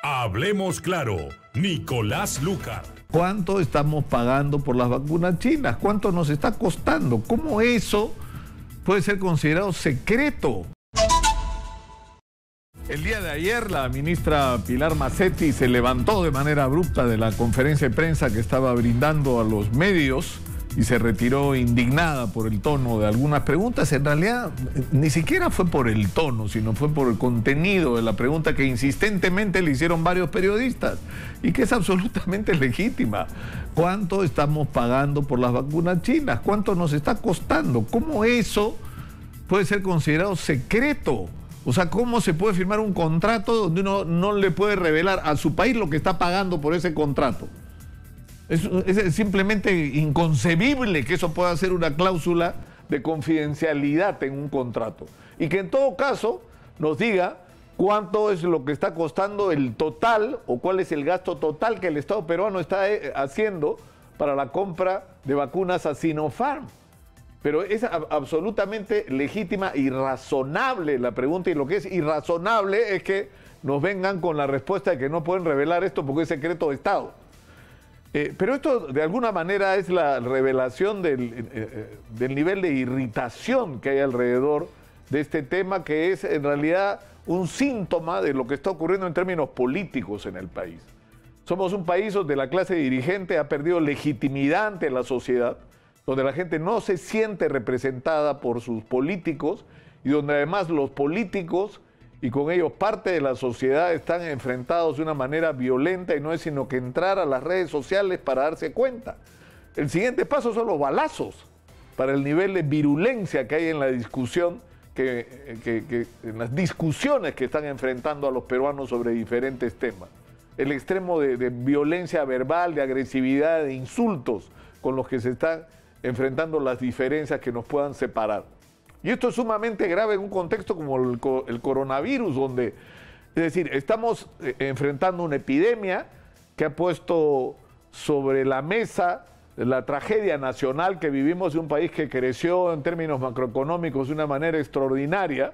Hablemos claro, Nicolás Lucar. ¿Cuánto estamos pagando por las vacunas chinas? ¿Cuánto nos está costando? ¿Cómo eso puede ser considerado secreto? El día de ayer la ministra Pilar Mazzetti se levantó de manera abrupta de la conferencia de prensa que estaba brindando a los medios y se retiró indignada por el tono de algunas preguntas. En realidad ni siquiera fue por el tono, sino fue por el contenido de la pregunta que insistentemente le hicieron varios periodistas y que es absolutamente legítima. ¿Cuánto estamos pagando por las vacunas chinas? ¿Cuánto nos está costando? ¿Cómo eso puede ser considerado secreto? O sea, ¿cómo se puede firmar un contrato donde uno no le puede revelar a su país lo que está pagando por ese contrato? Es simplemente inconcebible que eso pueda ser una cláusula de confidencialidad en un contrato. Y que en todo caso nos diga cuánto es lo que está costando el total o cuál es el gasto total que el Estado peruano está haciendo para la compra de vacunas a Sinopharm. Pero es absolutamente legítima y razonable la pregunta, y lo que es irrazonable es que nos vengan con la respuesta de que no pueden revelar esto porque es secreto de Estado. Pero esto de alguna manera es la revelación del nivel de irritación que hay alrededor de este tema, que es en realidad un síntoma de lo que está ocurriendo en términos políticos en el país. Somos un país donde la clase dirigente ha perdido legitimidad ante la sociedad, donde la gente no se siente representada por sus políticos y donde además los políticos y con ellos parte de la sociedad están enfrentados de una manera violenta, y no es sino que entrar a las redes sociales para darse cuenta. El siguiente paso son los balazos para el nivel de virulencia que hay en la discusión, en las discusiones que están enfrentando a los peruanos sobre diferentes temas. El extremo de violencia verbal, de agresividad, de insultos con los que se están enfrentando las diferencias que nos puedan separar. Y esto es sumamente grave en un contexto como el coronavirus, donde, es decir, estamos enfrentando una epidemia que ha puesto sobre la mesa la tragedia nacional que vivimos de un país que creció en términos macroeconómicos de una manera extraordinaria,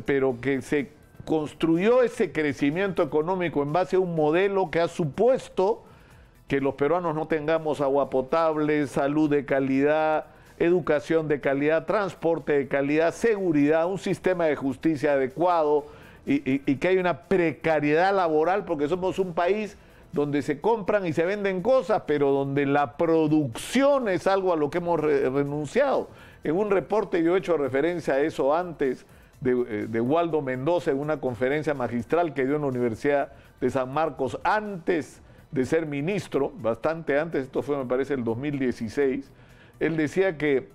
pero que se construyó ese crecimiento económico en base a un modelo que ha supuesto que los peruanos no tengamos agua potable, salud de calidad, educación de calidad, transporte de calidad, seguridad, un sistema de justicia adecuado y que hay una precariedad laboral porque somos un país donde se compran y se venden cosas, pero donde la producción es algo a lo que hemos renunciado. En un reporte yo he hecho referencia a eso antes de Waldo Mendoza en una conferencia magistral que dio en la Universidad de San Marcos antes de ser ministro, bastante antes, esto fue me parece el 2016, él decía que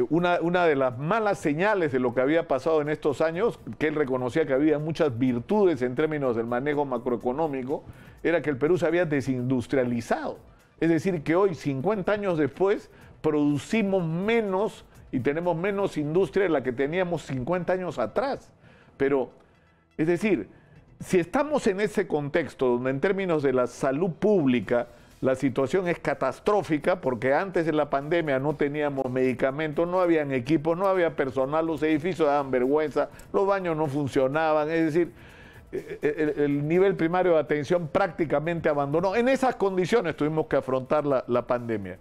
una de las malas señales de lo que había pasado en estos años, que él reconocía que había muchas virtudes en términos del manejo macroeconómico, era que el Perú se había desindustrializado. Es decir, que hoy, 50 años después, producimos menos y tenemos menos industria de la que teníamos 50 años atrás. Pero, es decir, si estamos en ese contexto donde en términos de la salud pública la situación es catastrófica, porque antes de la pandemia no teníamos medicamentos, no habían equipos, no había personal, los edificios daban vergüenza, los baños no funcionaban, es decir, el nivel primario de atención prácticamente abandonó. En esas condiciones tuvimos que afrontar la pandemia,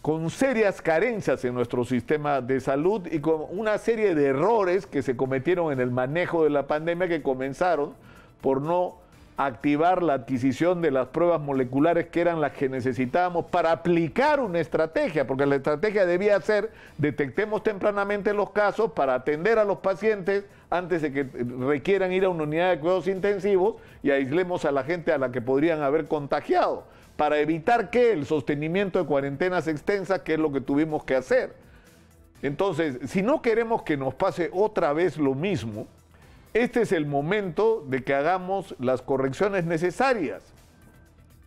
con serias carencias en nuestro sistema de salud y con una serie de errores que se cometieron en el manejo de la pandemia, que comenzaron por no activar la adquisición de las pruebas moleculares que eran las que necesitábamos para aplicar una estrategia, porque la estrategia debía ser: detectemos tempranamente los casos para atender a los pacientes antes de que requieran ir a una unidad de cuidados intensivos y aislemos a la gente a la que podrían haber contagiado, para evitar que el sostenimiento de cuarentenas extensas, que es lo que tuvimos que hacer. Entonces, si no queremos que nos pase otra vez lo mismo, este es el momento de que hagamos las correcciones necesarias.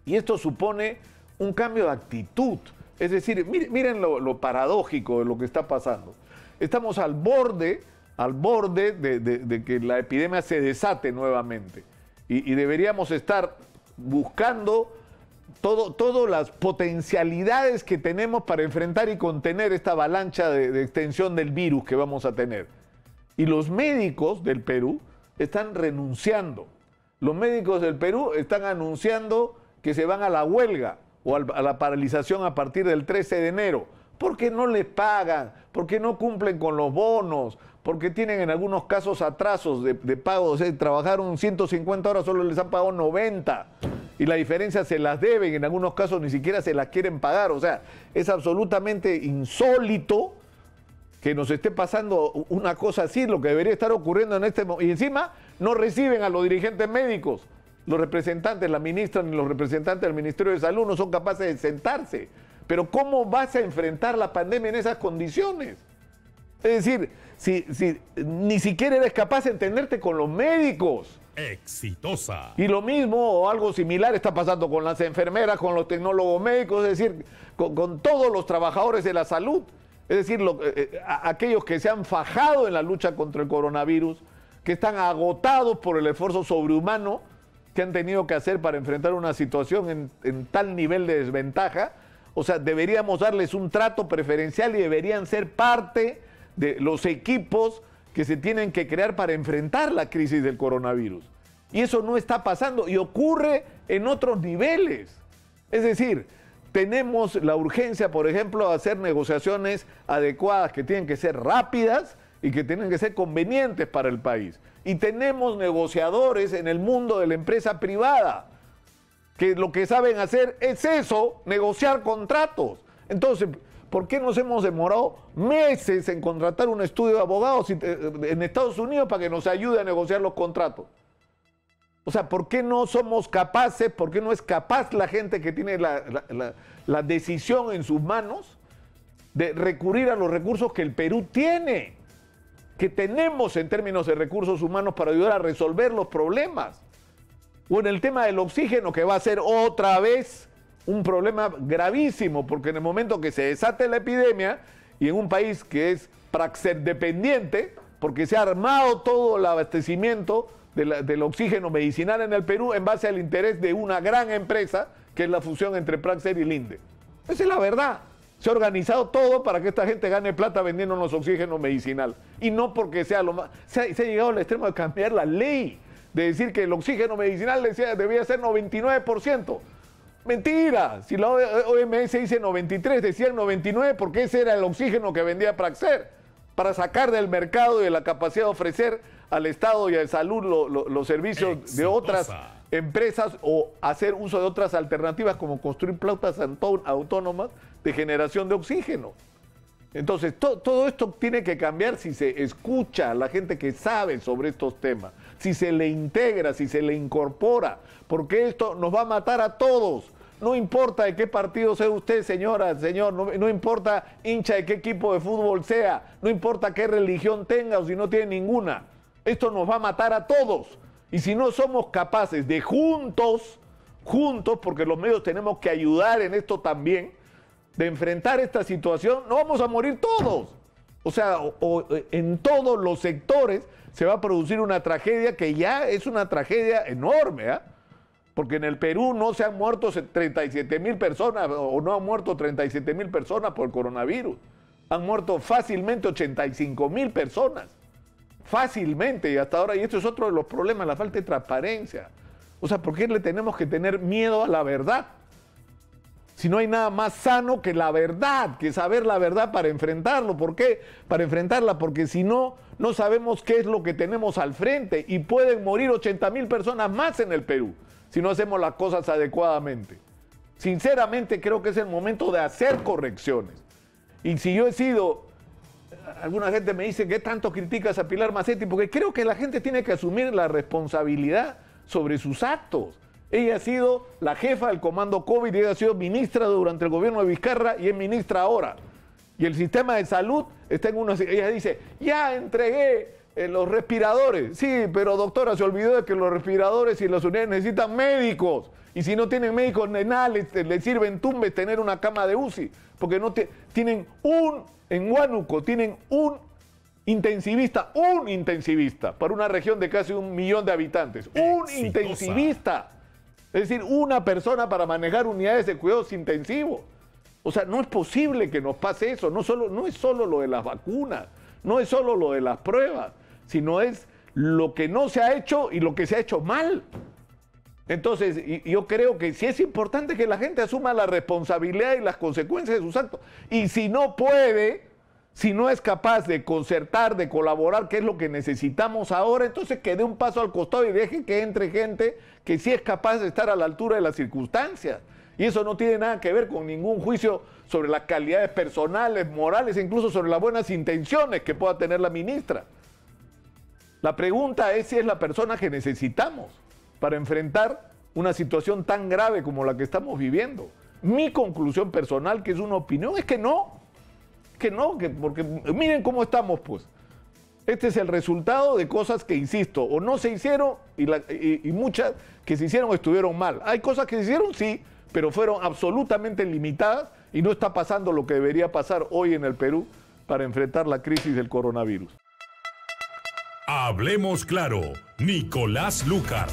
Y esto supone un cambio de actitud. Es decir, miren lo paradójico de lo que está pasando. Estamos al borde de que la epidemia se desate nuevamente. Y deberíamos estar buscando todas las potencialidades que tenemos para enfrentar y contener esta avalancha de extensión del virus que vamos a tener. Y los médicos del Perú están renunciando. Los médicos del Perú están anunciando que se van a la huelga o a la paralización a partir del 13 de enero, porque no les pagan, porque no cumplen con los bonos, porque tienen en algunos casos atrasos de pago. O sea, trabajaron 150 horas, solo les han pagado 90, y la diferencia se las deben, en algunos casos ni siquiera se las quieren pagar. O sea, es absolutamente insólito que nos esté pasando una cosa así, lo que debería estar ocurriendo en este momento. Y encima no reciben a los dirigentes médicos, los representantes, la ministra ni los representantes del Ministerio de Salud no son capaces de sentarse. Pero ¿cómo vas a enfrentar la pandemia en esas condiciones? Es decir, si ni siquiera eres capaz de entenderte con los médicos. Exitosa. Y lo mismo o algo similar está pasando con las enfermeras, con los tecnólogos médicos, es decir, con todos los trabajadores de la salud. Es decir, aquellos que se han fajado en la lucha contra el coronavirus, que están agotados por el esfuerzo sobrehumano que han tenido que hacer para enfrentar una situación en tal nivel de desventaja. O sea, deberíamos darles un trato preferencial y deberían ser parte de los equipos que se tienen que crear para enfrentar la crisis del coronavirus. Y eso no está pasando y ocurre en otros niveles. Es decir, tenemos la urgencia, por ejemplo, de hacer negociaciones adecuadas que tienen que ser rápidas y que tienen que ser convenientes para el país. Y tenemos negociadores en el mundo de la empresa privada que lo que saben hacer es eso, negociar contratos. Entonces, ¿por qué nos hemos demorado meses en contratar un estudio de abogados en Estados Unidos para que nos ayude a negociar los contratos? O sea, ¿por qué no somos capaces, por qué no es capaz la gente que tiene la decisión en sus manos de recurrir a los recursos que el Perú tiene, que tenemos en términos de recursos humanos para ayudar a resolver los problemas? O en el tema del oxígeno, que va a ser otra vez un problema gravísimo, porque en el momento que se desate la epidemia, y en un país que es Praxair dependiente, porque se ha armado todo el abastecimiento del oxígeno medicinal en el Perú en base al interés de una gran empresa, que es la fusión entre Praxair y Linde. Esa es la verdad. Se ha organizado todo para que esta gente gane plata vendiéndonos oxígeno medicinal. Y no porque sea lo más... Se ha llegado al extremo de cambiar la ley, de decir que el oxígeno medicinal debía ser 99%. Mentira, si la OMS dice 93, decían 99 porque ese era el oxígeno que vendía Praxair, para sacar del mercado y de la capacidad de ofrecer al Estado y a salud los servicios Exitosa. de otras empresas o hacer uso de otras alternativas como construir plantas autónomas de generación de oxígeno. Entonces, todo esto tiene que cambiar si se escucha a la gente que sabe sobre estos temas, si se le integra, si se le incorpora, porque esto nos va a matar a todos. No importa de qué partido sea usted, señora, señor, no importa hincha de qué equipo de fútbol sea, no importa qué religión tenga o si no tiene ninguna. Esto nos va a matar a todos. Y si no somos capaces de juntos, porque los medios tenemos que ayudar en esto también, de enfrentar esta situación, no vamos a morir todos. O sea, en todos los sectores se va a producir una tragedia que ya es una tragedia enorme, ¿eh? Porque en el Perú no se han muerto 37,000 personas o no han muerto 37,000 personas por el coronavirus. Han muerto fácilmente 85,000 personas. Fácilmente, y hasta ahora, y esto es otro de los problemas, la falta de transparencia. O sea, ¿por qué le tenemos que tener miedo a la verdad? Si no hay nada más sano que la verdad, que saber la verdad para enfrentarlo. ¿Por qué? Para enfrentarla, porque si no, no sabemos qué es lo que tenemos al frente y pueden morir 80,000 personas más en el Perú si no hacemos las cosas adecuadamente. Sinceramente creo que es el momento de hacer correcciones. Y si yo he sido, alguna gente me dice, ¿qué tanto criticas a Pilar Macetti? Porque creo que la gente tiene que asumir la responsabilidad sobre sus actos. Ella ha sido la jefa del comando COVID, ella ha sido ministra durante el gobierno de Vizcarra y es ministra ahora. Y el sistema de salud está en unos... Ella dice, ya entregué los respiradores. Sí, pero doctora, se olvidó de que los respiradores y las unidades necesitan médicos. Y si no tienen médicos, de nada les sirve en Tumbes tener una cama de UCI. Porque no tienen en Huánuco tienen un intensivista para una región de casi 1 millón de habitantes. Un intensivista. Es decir, una persona para manejar unidades de cuidados intensivos. O sea, no es posible que nos pase eso. No es solo lo de las vacunas, no es solo lo de las pruebas, sino es lo que no se ha hecho y lo que se ha hecho mal. Entonces, yo creo que sí es importante que la gente asuma la responsabilidad y las consecuencias de sus actos. Y si no puede, si no es capaz de concertar, de colaborar, que es lo que necesitamos ahora, entonces que dé un paso al costado y deje que entre gente que sí es capaz de estar a la altura de las circunstancias. Y eso no tiene nada que ver con ningún juicio sobre las calidades personales, morales, e incluso sobre las buenas intenciones que pueda tener la ministra. La pregunta es si es la persona que necesitamos para enfrentar una situación tan grave como la que estamos viviendo. Mi conclusión personal, que es una opinión, es que no, porque miren cómo estamos, pues. Este es el resultado de cosas que, insisto, o no se hicieron y muchas que se hicieron estuvieron mal. Hay cosas que se hicieron, sí, pero fueron absolutamente limitadas y no está pasando lo que debería pasar hoy en el Perú para enfrentar la crisis del coronavirus. Hablemos claro, Nicolás Lúcar.